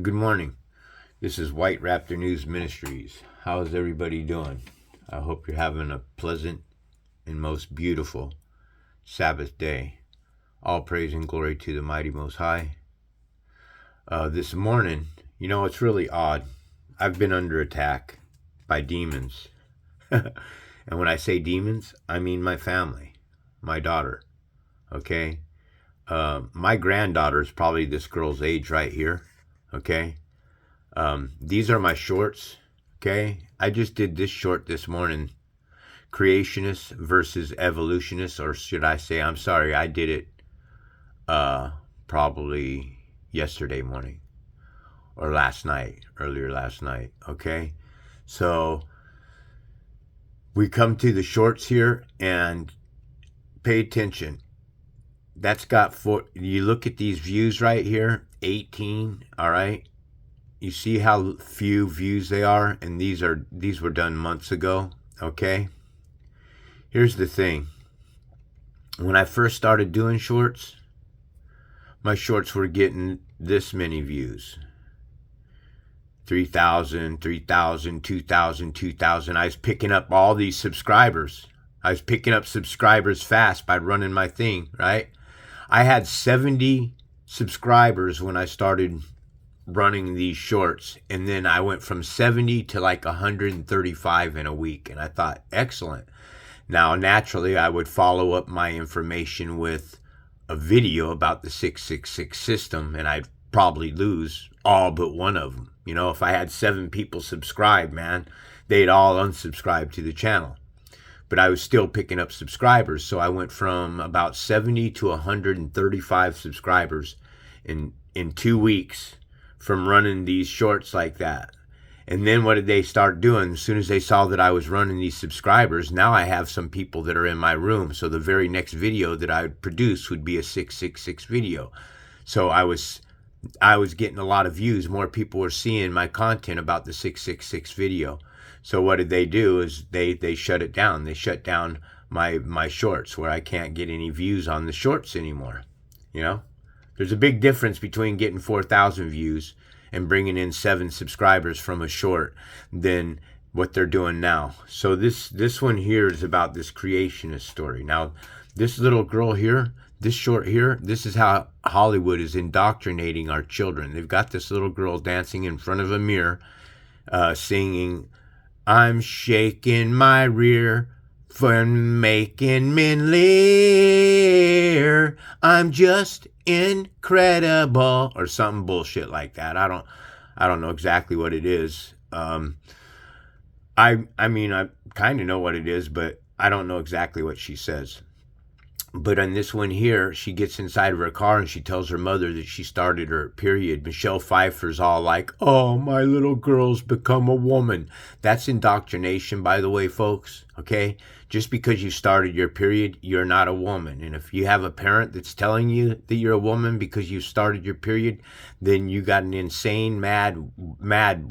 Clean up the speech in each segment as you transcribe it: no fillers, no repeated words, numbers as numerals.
Good morning. This is White Raptor News Ministries. How's everybody doing? I hope you're having a pleasant and most beautiful Sabbath day. All praise and glory to the mighty Most High. This morning, it's really odd. I've been under attack by demons. And when I say demons, I mean my family, my daughter. Okay? My granddaughter is probably this girl's age right here. Okay? These are my shorts. Okay, I just did this short this morning. Creationists versus evolutionists, or should I say, I'm sorry, I did it probably yesterday morning or earlier last night. Okay, so we come to the shorts here and pay attention. That's got you look at these views right here, 18, all right? You see how few views they are, and these were done months ago. Okay, here's the thing. When I first started doing shorts, my shorts were getting this many views: 3,000, 3,000, 2,000, 2,000. I was picking up all these subscribers. I was picking up subscribers fast by running my thing, right? I had 70 subscribers when I started running these shorts, and then I went from 70 to like 135 in a week, and I thought, excellent. Now naturally I would follow up my information with a video about the 666 system, and I'd probably lose all but one of them. If I had 7 people subscribe, man, they'd all unsubscribe to the channel. But I was still picking up subscribers, so I went from about 70 to 135 subscribers in 2 weeks from running these shorts like that. And then what did they start doing? As soon as they saw that I was running these subscribers, now I have some people that are in my room. So the very next video that I would produce would be a 666 video. So I was getting a lot of views. More people were seeing my content about the 666 video. So what did they do is they shut it down. They shut down my shorts, where I can't get any views on the shorts anymore. There's a big difference between getting 4,000 views and bringing in 7 subscribers from a short than what they're doing now. So this one here is about this creationist story. Now, this little girl here, this short here, this is how Hollywood is indoctrinating our children. They've got this little girl dancing in front of a mirror, singing, "I'm shaking my rear for making men leer. I'm just incredible," or something bullshit like that. I don't know exactly what it is. I mean, I kind of know what it is, but I don't know exactly what she says. But on this one here, she gets inside of her car and she tells her mother that she started her period. Michelle Pfeiffer's all like, "Oh, my little girl's become a woman." That's indoctrination, by the way, folks. Okay? Just because you started your period, you're not a woman. And if you have a parent that's telling you that you're a woman because you started your period, then you got an insane, mad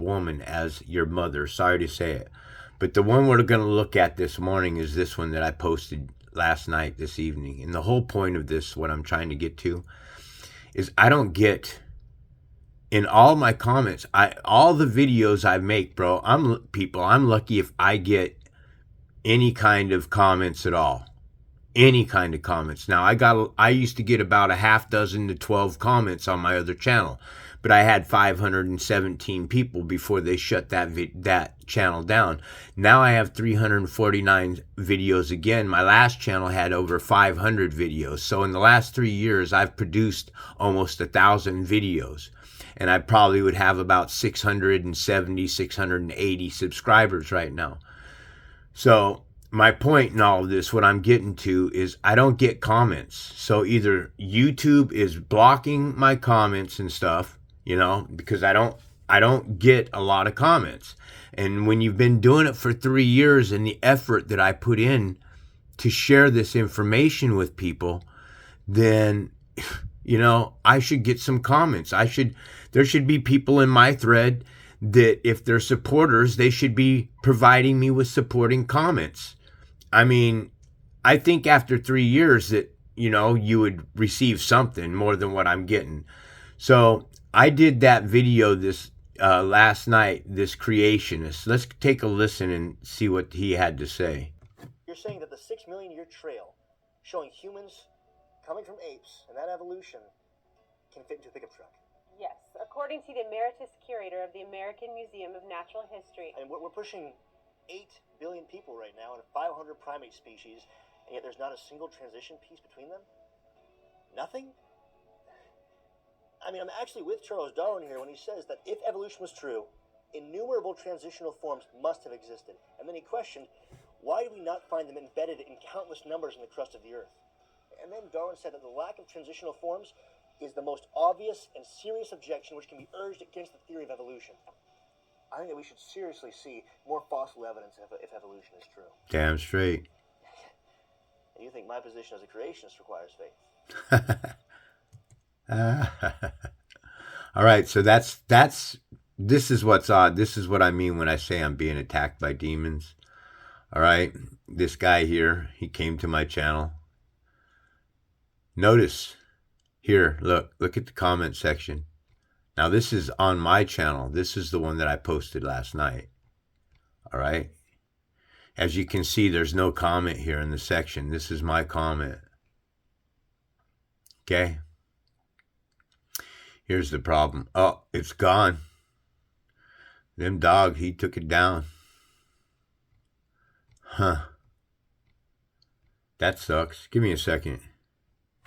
woman as your mother. Sorry to say it. But the one we're going to look at this morning is this one that I posted last night, this evening. And the whole point of this, what I'm trying to get to, is I don't get, in all my comments, all the videos I make, bro, I'm lucky if I get any kind of comments at all. Any kind of comments. Now, I used to get about a half dozen to 12 comments on my other channel, but I had 517 people before they shut that channel down. Now I have 349 videos again. My last channel had over 500 videos. So in the last 3 years, I've produced almost 1,000 videos. And I probably would have about 670, 680 subscribers right now. So my point in all of this, what I'm getting to, is I don't get comments. So either YouTube is blocking my comments and stuff, because I don't get a lot of comments. And when you've been doing it for 3 years, and the effort that I put in to share this information with people, then I should get some comments. There should be people in my thread that, if they're supporters, they should be providing me with supporting comments. I mean, I think after 3 years that, you would receive something more than what I'm getting. So I did that video this last night, this creationist. Let's take a listen and see what he had to say. You're saying that the 6 million year trail showing humans coming from apes and that evolution can fit into a pickup truck? Yes, according to the emeritus curator of the American Museum of Natural History. And we're pushing 8 billion people right now and 500 primate species, and yet there's not a single transition piece between them? Nothing? I mean, I'm actually with Charles Darwin here when he says that if evolution was true, innumerable transitional forms must have existed. And then he questioned, why do we not find them embedded in countless numbers in the crust of the earth? And then Darwin said that the lack of transitional forms is the most obvious and serious objection which can be urged against the theory of evolution. I think that we should seriously see more fossil evidence if evolution is true. Damn straight. And you think my position as a creationist requires faith? All right, so this is what's odd. This is what I mean when I say I'm being attacked by demons. All right, this guy here, he came to my channel. Notice here, look at the comment section. Now this is on my channel. This is the one that I posted last night. All right. As you can see, there's no comment here in the section. This is my comment. Okay. Here's the problem. Oh, it's gone. Them dog, he took it down. Huh. That sucks. Give me a second.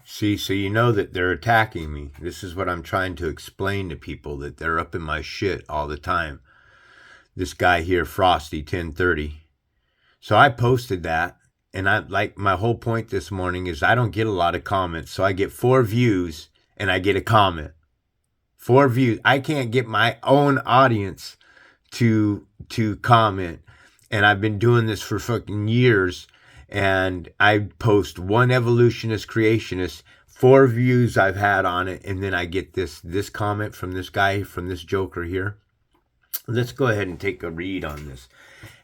See, so you know that they're attacking me. This is what I'm trying to explain to people, that they're up in my shit all the time. This guy here, Frosty 1030. So I posted that, and my whole point this morning is I don't get a lot of comments. So I get 4 views and I get a comment. 4 views. I can't get my own audience to comment. And I've been doing this for fucking years. And I post one evolutionist creationist, 4 views I've had on it, and then I get this comment from this guy, from this joker here. Let's go ahead and take a read on this.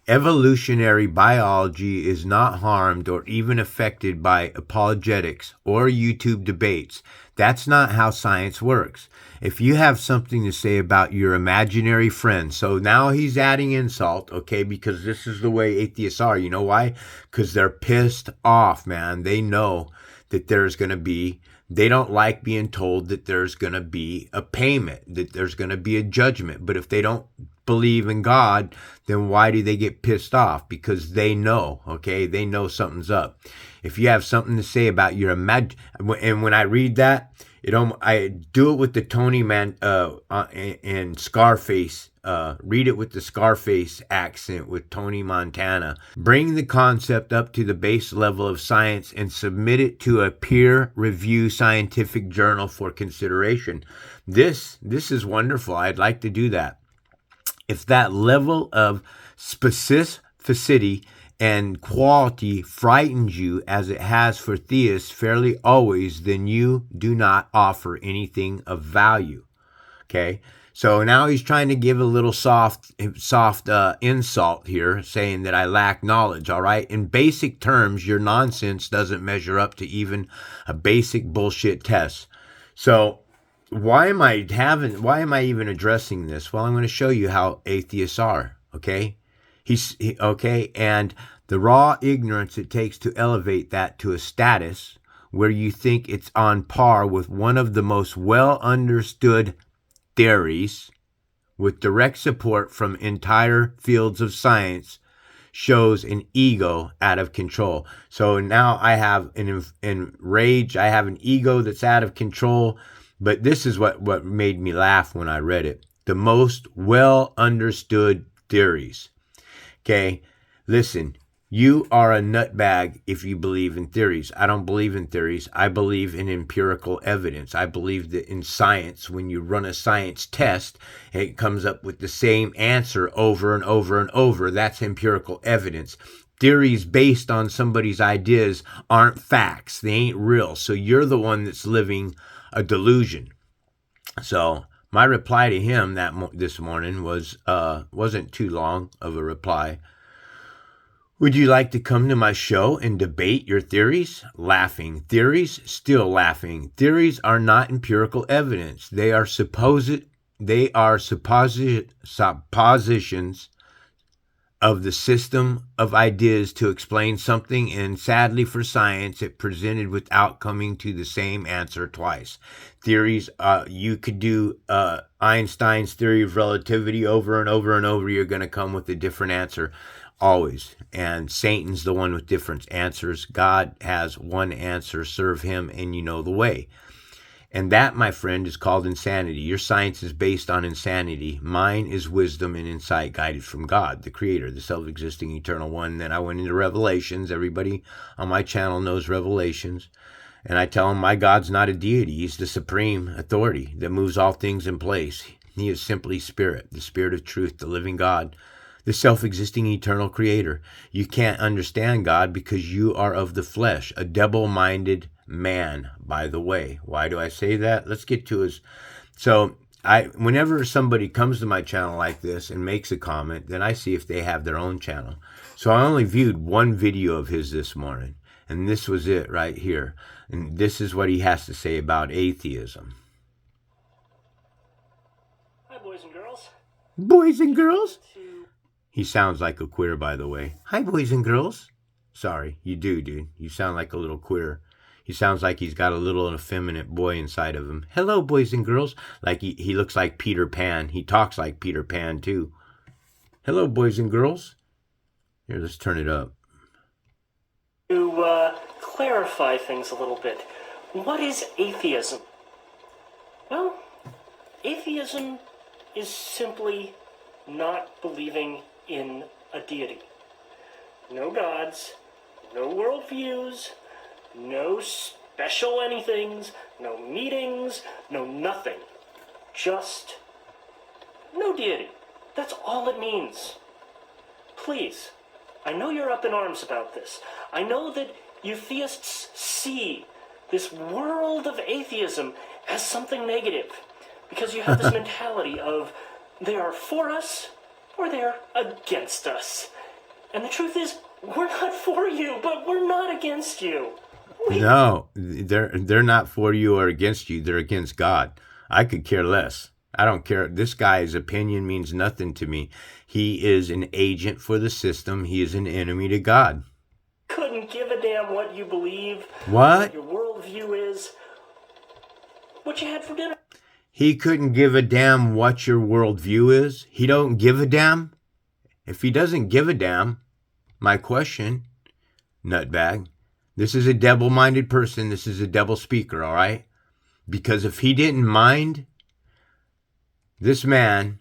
Evolutionary biology is not harmed or even affected by apologetics or YouTube debates. That's not how science works. If you have something to say about your imaginary friend, so now he's adding insult, okay, because this is the way atheists are. You know why? Because they're pissed off, man. They know that there's going to be, they don't like being told that there's going to be a payment, that there's going to be a judgment. But if they don't believe in God, then why do they get pissed off? Because they know, okay? They know something's up. If you have something to say about your and when I read that, I do it with the Tony and Scarface. Read it with the Scarface accent with Tony Montana. Bring the concept up to the base level of science and submit it to a peer-review scientific journal for consideration. This is wonderful. I'd like to do that. If that level of specificity and quality frightens you as it has for theists fairly always, then you do not offer anything of value. Okay? So now he's trying to give a little soft insult here, saying that I lack knowledge, all right? In basic terms, your nonsense doesn't measure up to even a basic bullshit test. So why am I even addressing this? Well, I'm going to show you how atheists are, okay? And the raw ignorance it takes to elevate that to a status where you think it's on par with one of the most well understood theories with direct support from entire fields of science shows an ego out of control. So now I have an rage. I have an ego that's out of control. But this is what made me laugh when I read it. The most well understood theories. Okay, listen, you are a nutbag if you believe in theories. I don't believe in theories. I believe in empirical evidence. I believe that in science, when you run a science test, it comes up with the same answer over and over and over. That's empirical evidence. Theories based on somebody's ideas aren't facts. They ain't real. So you're the one that's living a delusion. So my reply to him this morning wasn't too long of a reply. Would you like to come to my show and debate your theories? Laughing. Theories? Still laughing. Theories are not empirical evidence. They are suppositions of the system of ideas to explain something, and sadly for science, it presented without coming to the same answer twice. Theories, you could do Einstein's theory of relativity over and over and over. You're going to come with a different answer always. And Satan's the one with different answers. God has one answer. Serve him and you know the way. And that, my friend, is called insanity. Your science is based on insanity. Mine is wisdom and insight guided from God, the creator, the self-existing eternal one. Then I went into Revelations. Everybody on my channel knows Revelations. And I tell them my God's not a deity. He's the supreme authority that moves all things in place. He is simply spirit, the spirit of truth, the living God, the self-existing eternal creator. You can't understand God because you are of the flesh, a double-minded man, by the way. Why do I say that? Let's get to his. So whenever somebody comes to my channel like this and makes a comment, then I see if they have their own channel. So I only viewed one video of his this morning, and this was it right here. And this is what he has to say about atheism. Hi, boys and girls. Boys and girls? He sounds like a queer, by the way. Hi, boys and girls. Sorry, you do, dude. You sound like a little queer. He sounds like he's got a little effeminate boy inside of him. Hello, boys and girls. Like he looks like Peter Pan. He talks like Peter Pan, too. Hello, boys and girls. Here, let's turn it up. To clarify things a little bit, what is atheism? Well, atheism is simply not believing in a deity. No gods, no worldviews, no special anythings, no meetings, no nothing. Just no deity. That's all it means. Please, I know you're up in arms about this. I know that you theists see this world of atheism as something negative because you have this mentality of they are for us or they're against us. And the truth is, we're not for you, but we're not against you. No, they're not for you or against you. They're against God. I could care less. I don't care. This guy's opinion means nothing to me. He is an agent for the system. He is an enemy to God. Couldn't give a damn what you believe. What? Your worldview is. What you had for dinner. He couldn't give a damn what your worldview is. He don't give a damn. If he doesn't give a damn, my question, nutbag, this is a double-minded person. This is a double speaker, all right? Because if he didn't mind this man,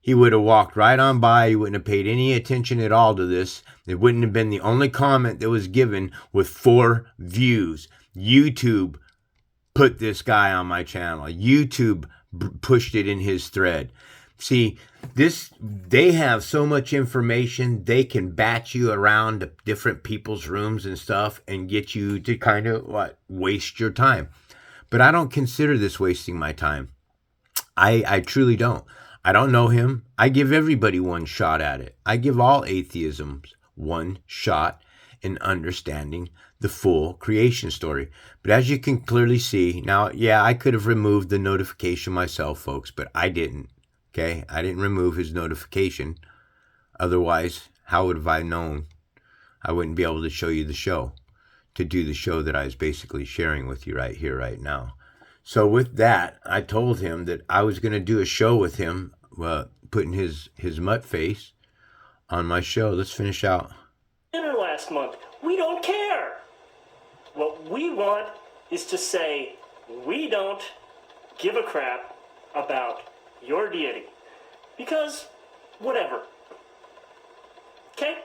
he would have walked right on by. He wouldn't have paid any attention at all to this. It wouldn't have been the only comment that was given with 4 views. YouTube put this guy on my channel. YouTube pushed it in his thread. See, they have so much information, they can bat you around to different people's rooms and stuff and get you to kind of waste your time. But I don't consider this wasting my time. I truly don't. I don't know him. I give everybody one shot at it. I give all atheisms one shot in understanding the full creation story. But as you can clearly see, now, yeah, I could have removed the notification myself, folks, but I didn't. Okay? I didn't remove his notification. Otherwise, how would have I known? I wouldn't be able to show you the show, to do the show that I was basically sharing with you right here, right now. So with that, I told him that I was going to do a show with him, putting his mutt face on my show. Let's finish out. Dinner last month. We don't care. What we want is to say we don't give a crap about your deity. Because whatever. Okay?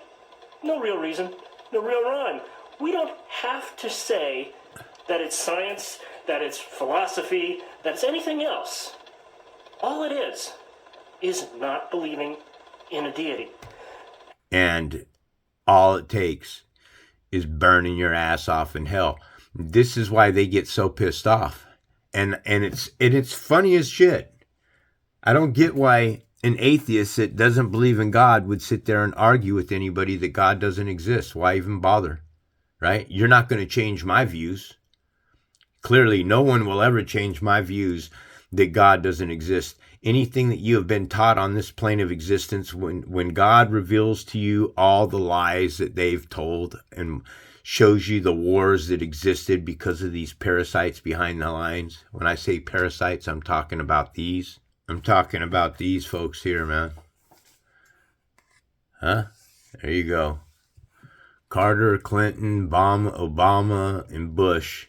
No real reason. No real rhyme. We don't have to say that it's science, that it's philosophy, that it's anything else. All it is not believing in a deity. And all it takes is burning your ass off in hell. This is why they get so pissed off. And it's funny as shit. I don't get why, an atheist that doesn't believe in God would sit there and argue with anybody that God doesn't exist. Why even bother? Right? You're not going to change my views. Clearly, no one will ever change my views that God doesn't exist. Anything that you have been taught on this plane of existence, when God reveals to you all the lies that they've told and shows you the wars that existed because of these parasites behind the lines. When I say parasites, I'm talking about these. I'm talking about these folks here, man. Huh? There you go. Carter, Clinton, Obama, and Bush.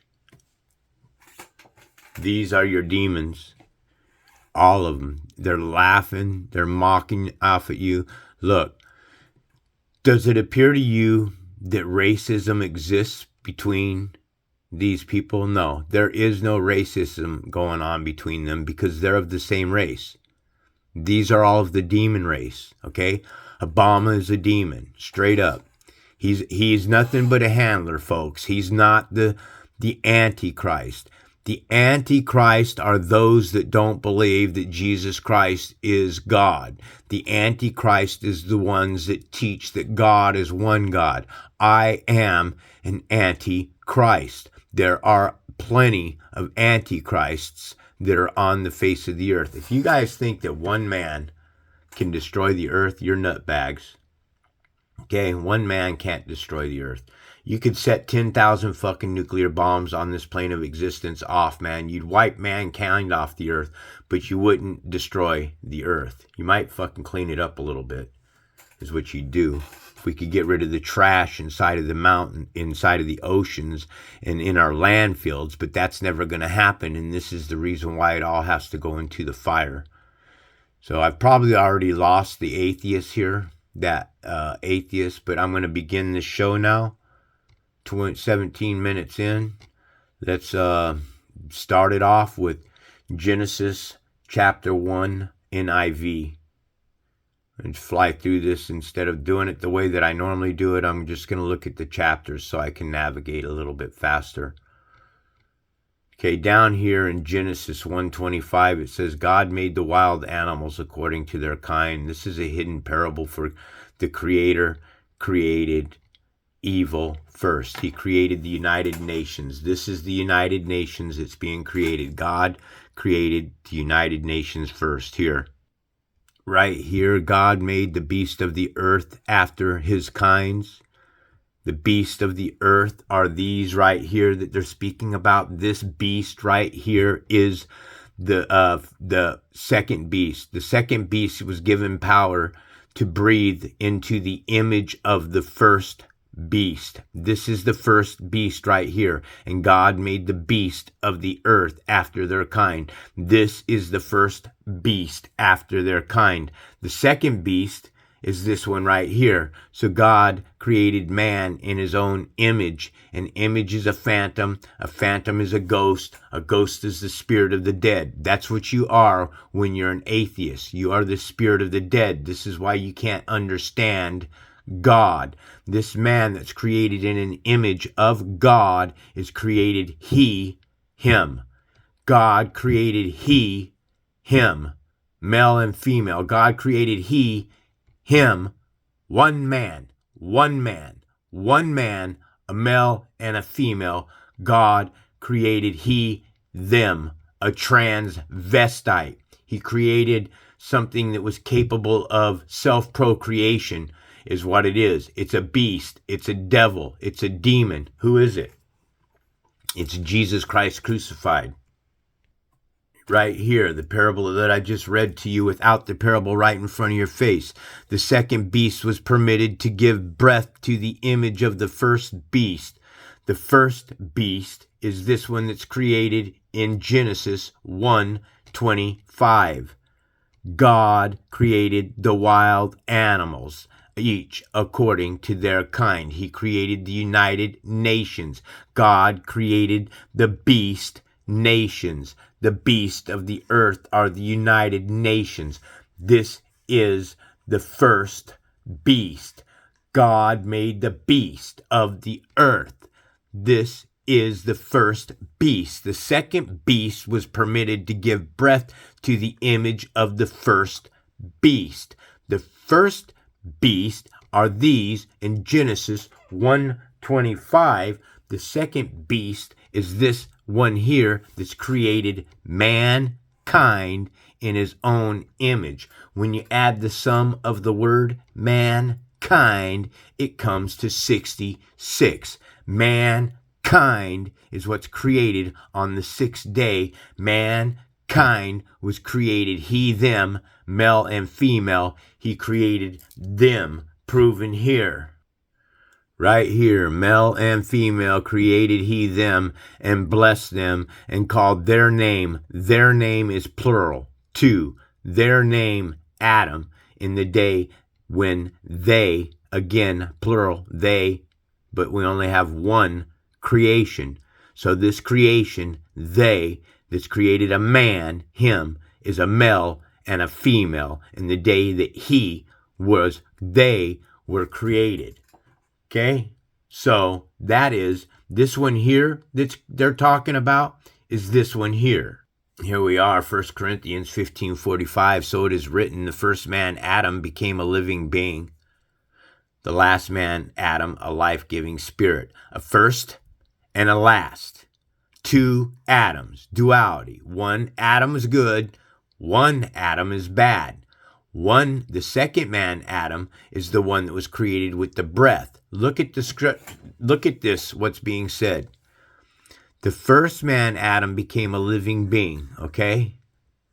These are your demons. All of them. They're laughing. They're mocking off at you. Look, does it appear to you that racism exists between these people? No, there is no racism going on between them because they're of the same race. These are all of the demon race, okay? Obama is a demon, straight up. He's nothing but a handler, folks. He's not the Antichrist. The Antichrist are those that don't believe that Jesus Christ is God. The Antichrist is the ones that teach that God is one God. I am an Antichrist. There are plenty of Antichrists that are on the face of the earth. If you guys think that one man can destroy the earth, you're nutbags. Okay, one man can't destroy the earth. You could set 10,000 fucking nuclear bombs on this plane of existence off, man. You'd wipe mankind off the earth, but you wouldn't destroy the earth. You might fucking clean it up a little bit, is what you'd do. If we could get rid of the trash inside of the mountain, inside of the oceans, and in our landfills, but that's never going to happen, and this is the reason why it all has to go into the fire. So I've probably already lost the atheist here, that atheist, but I'm going to begin this show now. 17 minutes in. Let's start it off with Genesis chapter 1 NIV. And fly through this. Instead of doing it the way that I normally do it, I'm just going to look at the chapters so I can navigate a little bit faster. Okay, down here in Genesis 1:25, it says, God made the wild animals according to their kind. This is a hidden parable, for the Creator created evil first. He created the United Nations. This is the United Nations that's being created. God created the United Nations first. Here, right here, God made the beast of the earth after his kinds. The beast of the earth are these right here that they're speaking about. This beast right here is the second beast. The second beast was given power to breathe into the image of the first beast. This is the first beast right here. And God made the beast of the earth after their kind. This is the first beast after their kind. The second beast is this one right here. So God created man in his own image. An image is a phantom. A phantom is a ghost. A ghost is the spirit of the dead. That's what you are when you're an atheist. You are the spirit of the dead. This is why you can't understand God. This man that's created in an image of God is created he, him. God created he, him. Male and female. God created he, him. One man, a male and a female. God created he, them, a transvestite. He created something that was capable of self-procreation, is what it is. It's a beast. It's a devil. It's a demon. Who is it? It's Jesus Christ crucified. Right here, the parable that I just read to you without the parable right in front of your face. The second beast was permitted to give breath to the image of the first beast. The first beast is this one that's created in Genesis 1:25. God created the wild animals, each according to their kind. He created the United Nations. God created the beast nations. The beast of the earth are the United Nations. This is the first beast. God made the beast of the earth. This is the first beast. The second beast was permitted to give breath to the image of the first beast. The first beast are these in Genesis 1:25. The second beast is this one here that's created mankind in his own image. When you add the sum of the word mankind, it comes to 66. Mankind is what's created on the sixth day. Mankind was created, he, them, male and female. He created them, proven here. Right here, male and female created he them and blessed them and called their name. Their name is plural. 2. Their name, Adam, in the day when they, again, plural, they, but we only have one creation. So this creation, they, that's created a man, him, is a male and a female in the day that they were created. Okay, so that is this one here that they're talking about is this one here. Here we are, 1 Corinthians 15:45. So it is written, the first man, Adam, became a living being. The last man, Adam, a life-giving spirit. A first and a last. 2 Adams, duality. One Adam is good, one Adam is bad. The second man, Adam, is the one that was created with the breath. Look at the script. Look at this, what's being said. The first man, Adam, became a living being, okay?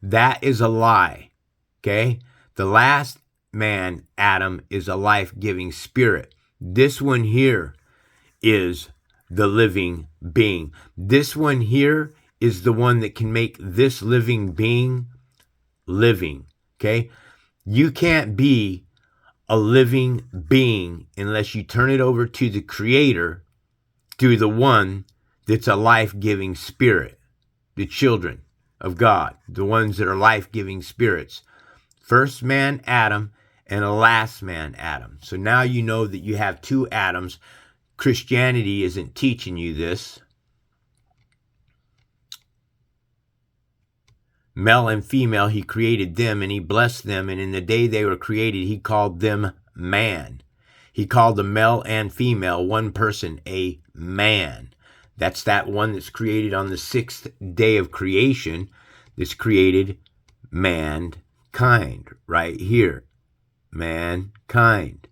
That is a lie, okay? The last man, Adam, is a life-giving spirit. This one here is the living being. This one here is the one that can make this living being living, okay? You can't be a living being unless you turn it over to the Creator, to the one that's a life-giving spirit, the children of God, the ones that are life-giving spirits. First man, Adam, and a last man, Adam. So now you know that you have 2 Adams. Christianity isn't teaching you this. Male and female, he created them and he blessed them. And in the day they were created, he called them man. He called the male and female, one person, a man. That's that one that's created on the 6th day of creation, that's created mankind, right here. Mankind.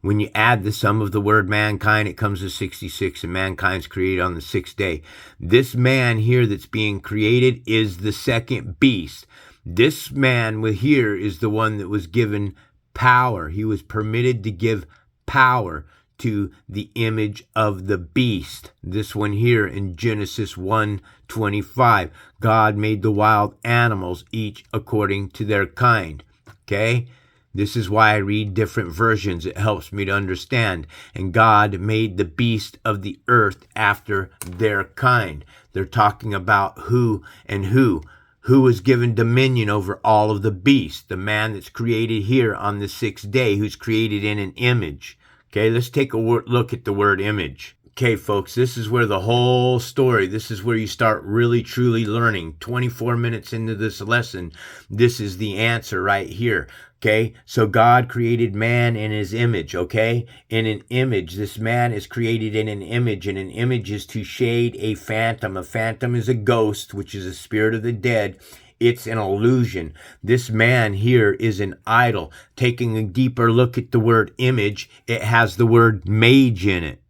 When you add the sum of the word mankind, it comes to 66, and mankind's created on the 6th day. This man here that's being created is the second beast. This man with here is the one that was given power. He was permitted to give power to the image of the beast. This one here in Genesis 1:25. God made the wild animals, each according to their kind. Okay? This is why I read different versions. It helps me to understand. And God made the beast of the earth after their kind. They're talking about who and who. Who was given dominion over all of the beasts? The man that's created here on the 6th day, who's created in an image. Okay, let's take a look at the word image. Okay, folks, this is where the whole story, this is where you start really, truly learning. 24 minutes into this lesson, this is the answer right here. Okay, so God created man in his image, okay? In an image, this man is created in an image, and an image is to shade a phantom. A phantom is a ghost, which is a spirit of the dead. It's an illusion. This man here is an idol. Taking a deeper look at the word image, it has the word mage in it.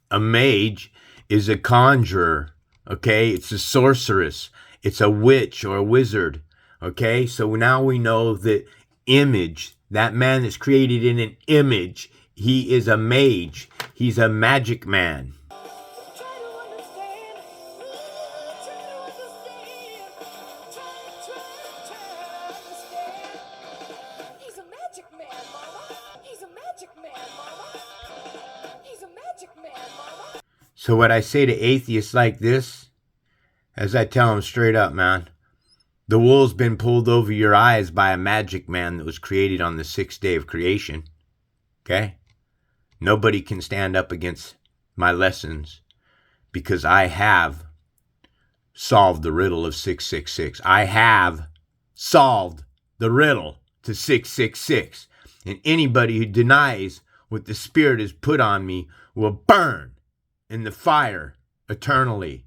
A mage is a conjurer, okay? It's a sorceress. It's a witch or a wizard. Okay, so now we know that image, that man that's created in an image, he is a mage. He's a magic man. He's a magic man, Mama. He's a magic man, Mama. He's a magic man, Mama. So what I say to atheists like this, as I tell them straight up, man, the wool's been pulled over your eyes by a magic man that was created on the 6th day of creation. Okay? Nobody can stand up against my lessons because I have solved the riddle of 666. I have solved the riddle to 666. And anybody who denies what the Spirit has put on me will burn in the fire eternally.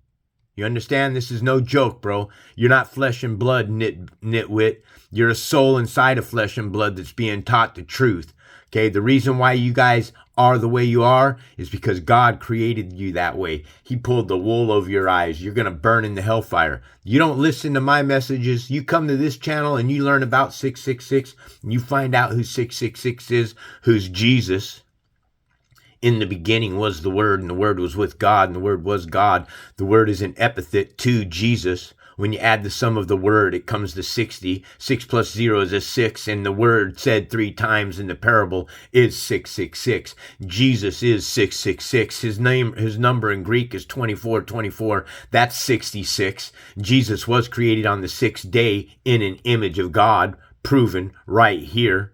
You understand? This is no joke, bro. You're not flesh and blood, nitwit. You're a soul inside of flesh and blood that's being taught the truth. Okay, the reason why you guys are the way you are is because God created you that way. He pulled the wool over your eyes. You're going to burn in the hellfire. You don't listen to my messages. You come to this channel and you learn about 666 and you find out who 666 is, who's Jesus. In the beginning was the Word, and the Word was with God, and the Word was God. The Word is an epithet to Jesus. When you add the sum of the Word, it comes to 60. 6 plus 0 is a 6, and the Word said 3 times in the parable is 666. Jesus is 666. His number in Greek is 2424. That's 66. Jesus was created on the 6th day in an image of God, proven right here.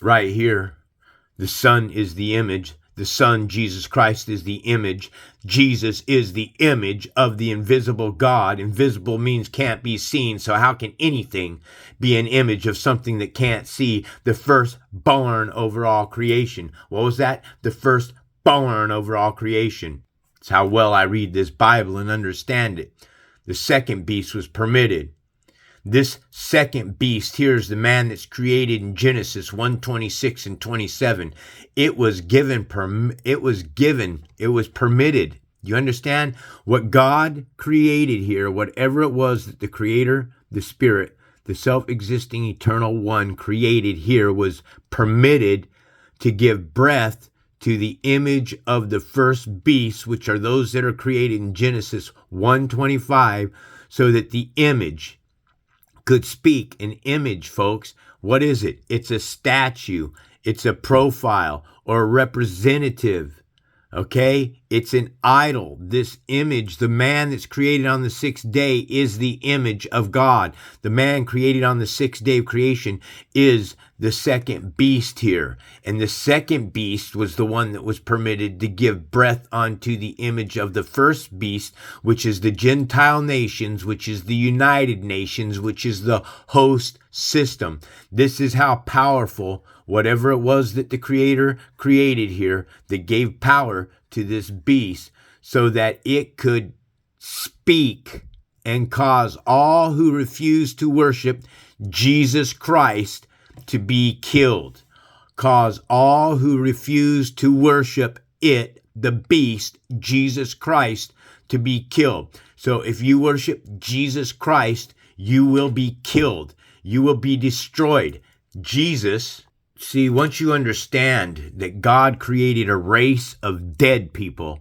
Right here. The Son is the image. The Son, Jesus Christ, is the image. Jesus is the image of the invisible God. Invisible means can't be seen. So how can anything be an image of something that can't see? The firstborn over all creation. What was that? The firstborn over all creation. It's how well I read this Bible and understand it. The second beast was permitted. This second beast here is the man that's created in Genesis 1:26 and 27. It was permitted. You understand? What God created here, whatever it was that the Creator, the Spirit, the self-existing eternal one created here, was permitted to give breath to the image of the first beast, which are those that are created in Genesis 1:25, so that the image could speak. An image, folks. What is it? It's a statue. It's a profile or a representative. Okay? It's an idol. This image, the man that's created on the 6th day, is the image of God. The man created on the 6th day of creation is the second beast here. And the second beast was the one that was permitted to give breath onto the image of the first beast, which is the Gentile nations, which is the United Nations, which is the host system. This is how powerful whatever it was that the Creator created here that gave power to this beast so that it could speak and cause all who refuse to worship Jesus Christ to be killed. Cause all who refuse to worship it, the beast, Jesus Christ, to be killed. So if you worship Jesus Christ, you will be killed. You will be destroyed. Jesus, see, once you understand that God created a race of dead people,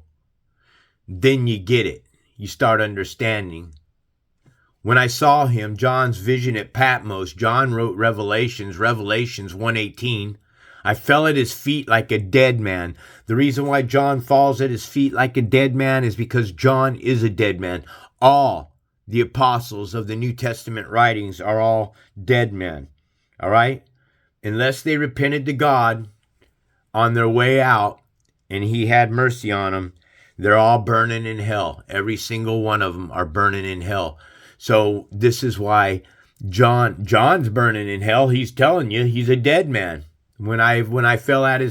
then you get it. You start understanding. When I saw him, John's vision at Patmos, John wrote Revelations 1:18. I fell at his feet like a dead man. The reason why John falls at his feet like a dead man is because John is a dead man. All the apostles of the New Testament writings are all dead men. All right? Unless they repented to God on their way out and he had mercy on them, they're all burning in hell. Every single one of them are burning in hell. So this is why John's burning in hell. He's telling you he's a dead man. When I saw him, I fell at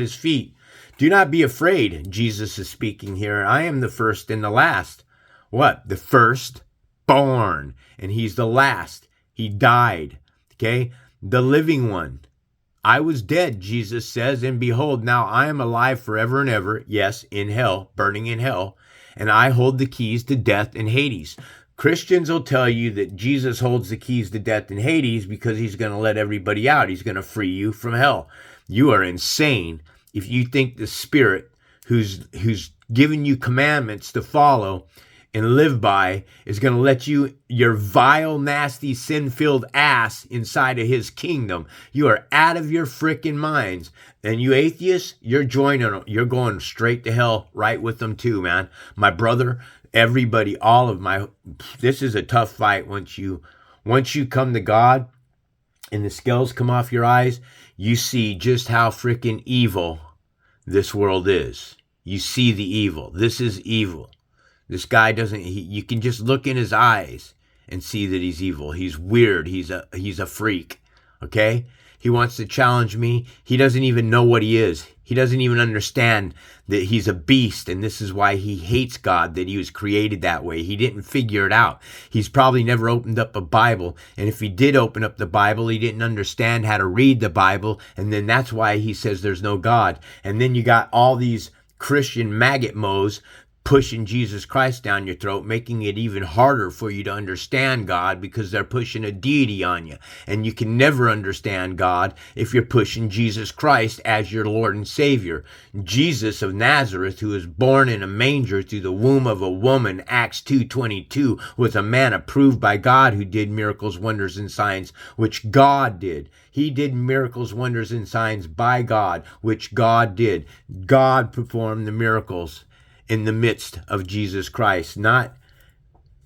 his feet. Do not be afraid, Jesus is speaking here. I am the first and the last. What? The first born. And he's the last. He died. Okay? The living one. I was dead, Jesus says, and behold, now I am alive forever and ever. Yes, in hell, burning in hell. And I hold the keys to death and Hades. Christians will tell you that Jesus holds the keys to death and Hades because he's going to let everybody out. He's going to free you from hell. You are insane if you think the Spirit who's given you commandments to follow and live by is going to let you, your vile, nasty, sin-filled ass inside of his kingdom. You are out of your freaking minds. And you atheists, you're joining them. You're going straight to hell right with them too, man. My brother, everybody, this is a tough fight once you come to God and the scales come off your eyes, you see just how freaking evil this world is. You see the evil. This is evil. This guy you can just look in his eyes and see that he's evil. He's weird. He's a freak. Okay? He wants to challenge me. He doesn't even know what he is. He doesn't even understand that he's a beast, and this is why he hates God, that he was created that way. He didn't figure it out. He's probably never opened up a Bible, and if he did open up the Bible, he didn't understand how to read the Bible, and then that's why he says there's no God. And then you got all these Christian maggot moes pushing Jesus Christ down your throat, making it even harder for you to understand God because they're pushing a deity on you. And you can never understand God if you're pushing Jesus Christ as your Lord and Savior. Jesus of Nazareth, who was born in a manger through the womb of a woman, Acts 2:22, was a man approved by God who did miracles, wonders, and signs, which God did. He did miracles, wonders, and signs by God, which God did. God performed the miracles in the midst of Jesus Christ. Not,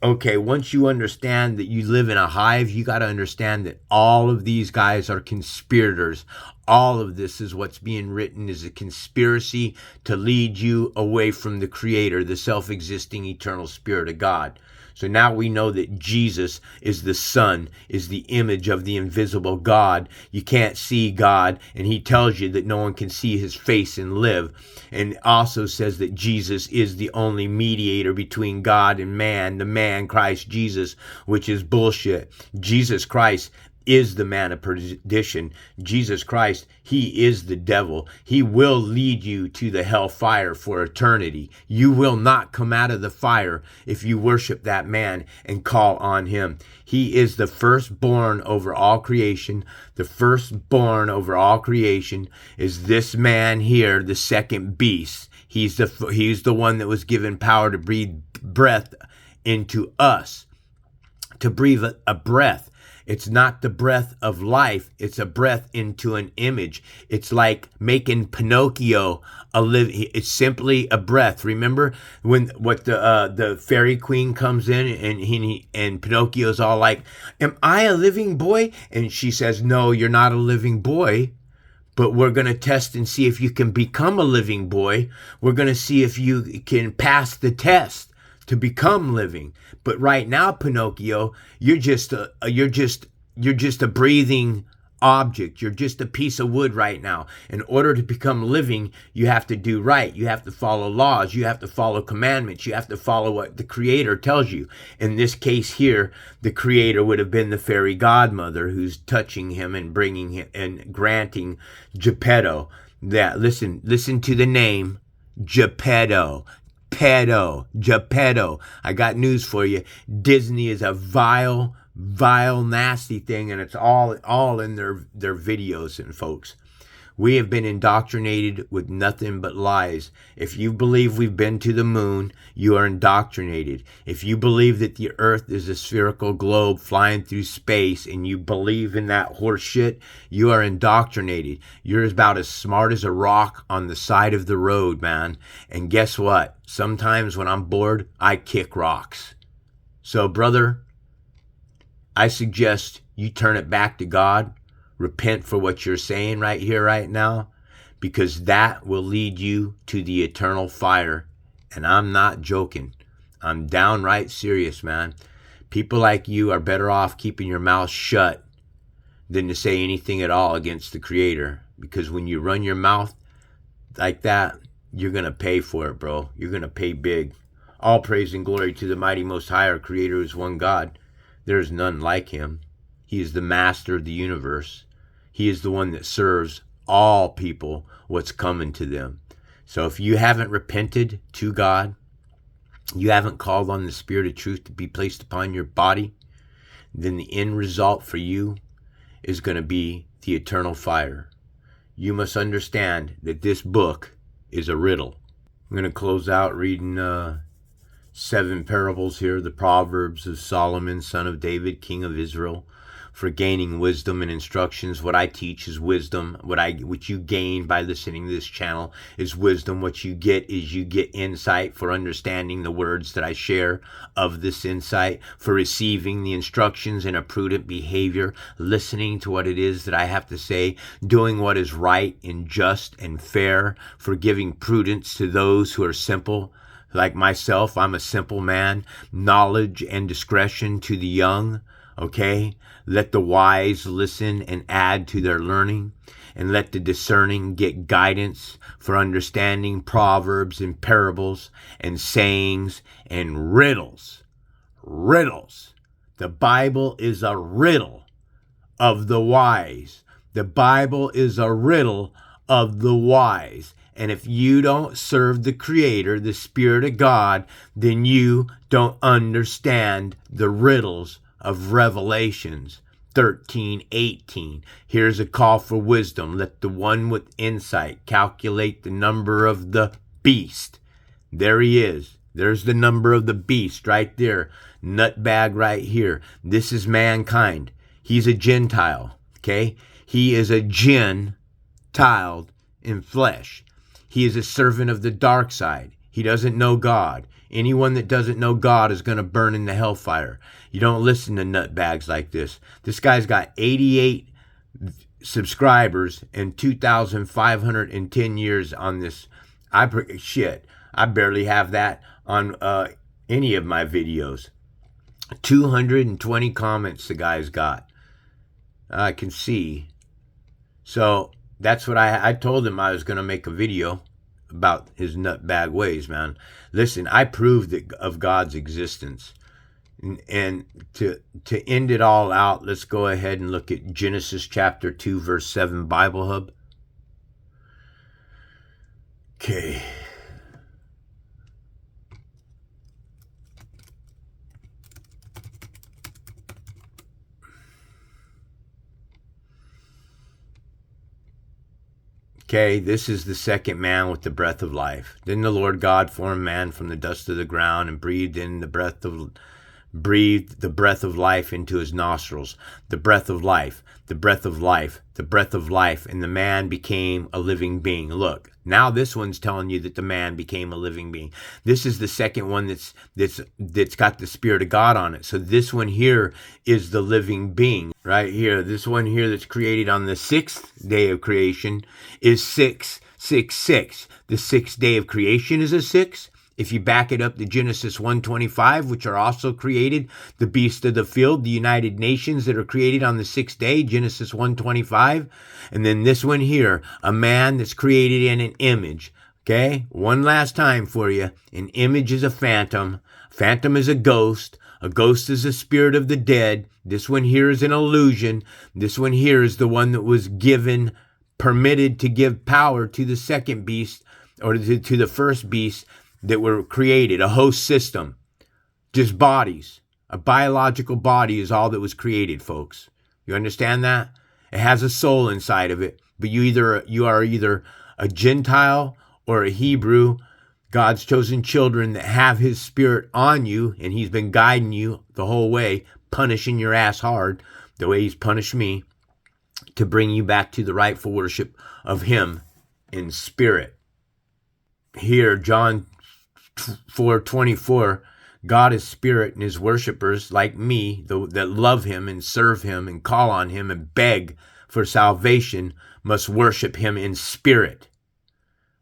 okay, once you understand that you live in a hive, you got to understand that all of these guys are conspirators. All of this is what's being written is a conspiracy to lead you away from the Creator, the self-existing eternal Spirit of God. So now we know that Jesus is the Son, is the image of the invisible God. You can't see God, and he tells you that no one can see his face and live. And also says that Jesus is the only mediator between God and man, the man Christ Jesus, which is bullshit. Jesus Christ is the man of perdition. Jesus Christ, he is the devil. He will lead you to the hellfire for eternity. You will not come out of the fire if you worship that man and call on him. He is the firstborn over all creation. The firstborn over all creation is this man here, the second beast. He's the one that was given power to breathe breath into us, to breathe a breath. It's not the breath of life. It's a breath into an image. It's like making Pinocchio a living. It's simply a breath. Remember when the fairy queen comes in and Pinocchio's all like, "Am I a living boy?" And she says, "No, you're not a living boy. But we're going to test and see if you can become a living boy. We're going to see if you can pass the test to become living. But right now, Pinocchio, you're just a breathing object. You're just a piece of wood right now. In order to become living, you have to do right. You have to follow laws. You have to follow commandments. You have to follow what the Creator tells you. In this case here, the Creator would have been the fairy godmother who's touching him and bringing him and granting Geppetto. That listen to the name Geppetto. Geppetto. I got news for you. Disney is a vile, nasty thing, and it's all in their videos. And folks, we have been indoctrinated with nothing but lies. If you believe we've been to the moon, you are indoctrinated. If you believe that the earth is a spherical globe flying through space and you believe in that horse shit, you are indoctrinated. You're about as smart as a rock on the side of the road, man. And guess what? Sometimes when I'm bored, I kick rocks. So, brother, I suggest you turn it back to God. Repent for what you're saying right here, right now, because that will lead you to the eternal fire. And I'm not joking. I'm downright serious, man. People like you are better off keeping your mouth shut than to say anything at all against the Creator. Because when you run your mouth like that, you're going to pay for it, bro. You're going to pay big. All praise and glory to the mighty Most High, our Creator, who is one God. There is none like him. He is the master of the universe. He is the one that serves all people what's coming to them. So if you haven't repented to God, you haven't called on the Spirit of truth to be placed upon your body, then the end result for you is going to be the eternal fire. You must understand that this book is a riddle. I'm going to close out reading 7 parables here, the Proverbs of Solomon, son of David, king of Israel, for gaining wisdom and instructions. What I teach is wisdom. What you gain by listening to this channel is wisdom. What you get is you get insight for understanding the words that I share of this insight, for receiving the instructions in a prudent behavior, listening to what it is that I have to say, doing what is right and just and fair, for giving prudence to those who are simple, Like myself, I'm a simple man. Knowledge and discretion to the young, okay? Let the wise listen and add to their learning, and let the discerning get guidance for understanding proverbs and parables and sayings and riddles. Riddles. The Bible is a riddle of the wise. The Bible is a riddle of the wise. And if you don't serve the Creator, the Spirit of God, then you don't understand the riddles of Revelations 13:18. Here's a call for wisdom. Let the one with insight calculate the number of the beast. There he is. There's the number of the beast right there. Nutbag right here. This is mankind. He's a Gentile. Okay? He is a Gentile in flesh. He is a servant of the dark side. He doesn't know God. Anyone that doesn't know God is going to burn in the hellfire. You don't listen to nutbags like this. This guy's got 88 subscribers and 2,510 years on this. I barely have that on any of my videos. 220 comments the guy's got. I can see. So that's what I told him I was going to make a video about his nutbag ways, man. Listen, I proved of God's existence. And to end it all out, let's go ahead and look at Genesis chapter 2, verse 7, Bible Hub. Okay. Okay, this is the second man with the breath of life. Then the Lord God formed man from the dust of the ground and breathed the breath of life into his nostrils. The breath of life, the breath of life, the breath of life, and the man became a living being. Look, now this one's telling you that the man became a living being. This is the second one that's got the Spirit of God on it. So this one here is the living being right here. This one here that's created on the sixth day of creation is 666. The sixth day of creation is a 6. If you back it up to Genesis 1:25, which are also created, the beasts of the field, the United Nations that are created on the sixth day, Genesis 1:25. And then this one here, a man that's created in an image. Okay? One last time for you. An image is a phantom. Phantom is a ghost. A ghost is a spirit of the dead. This one here is an illusion. This one here is the one that was permitted to give power to the second beast, or to the first beast that were created, a host system. Just bodies. A biological body is all that was created, folks. You understand that? It has a soul inside of it, but you are either a Gentile or a Hebrew, God's chosen children that have his Spirit on you, and he's been guiding you the whole way, punishing your ass hard, the way he's punished me, to bring you back to the rightful worship of him in spirit. Here, John 4:24, God is spirit, and his worshipers, like me, that love him and serve him and call on him and beg for salvation, must worship him in spirit.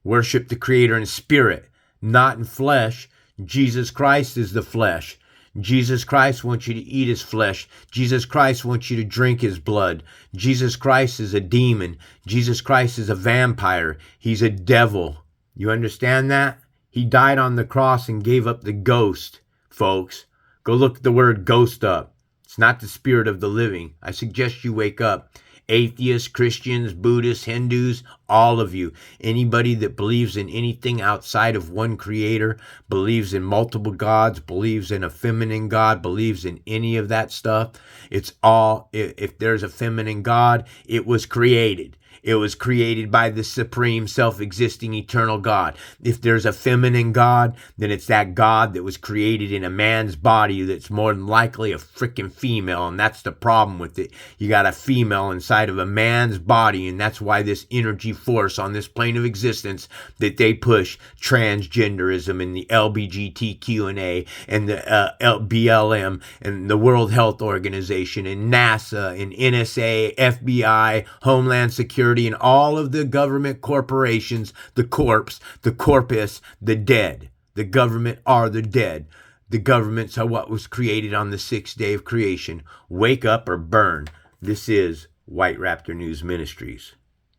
Worship the Creator in spirit, not in flesh. Jesus Christ is the flesh. Jesus Christ wants you to eat his flesh. Jesus Christ wants you to drink his blood. Jesus Christ is a demon. Jesus Christ is a vampire. He's a devil. You understand that? He died on the cross and gave up the ghost, folks. Go look the word ghost up. It's not the spirit of the living. I suggest you wake up. Atheists, Christians, Buddhists, Hindus, all of you. Anybody that believes in anything outside of one Creator, believes in multiple gods, believes in a feminine God, believes in any of that stuff. It's all, if there's a feminine God, it was created. It was created by the supreme, self-existing, eternal God. If there's a feminine God, then it's that God that was created in a man's body that's more than likely a freaking female, and that's the problem with it. You got a female inside of a man's body, and that's why this energy force on this plane of existence that they push, transgenderism and the LBGTQ&A and the BLM and the World Health Organization and NASA and NSA, FBI, Homeland Security, and all of the government corporations, the corpse, the corpus, the dead. The government are the dead. The governments are what was created on the sixth day of creation. Wake up or burn. This is White Raptor News Ministries.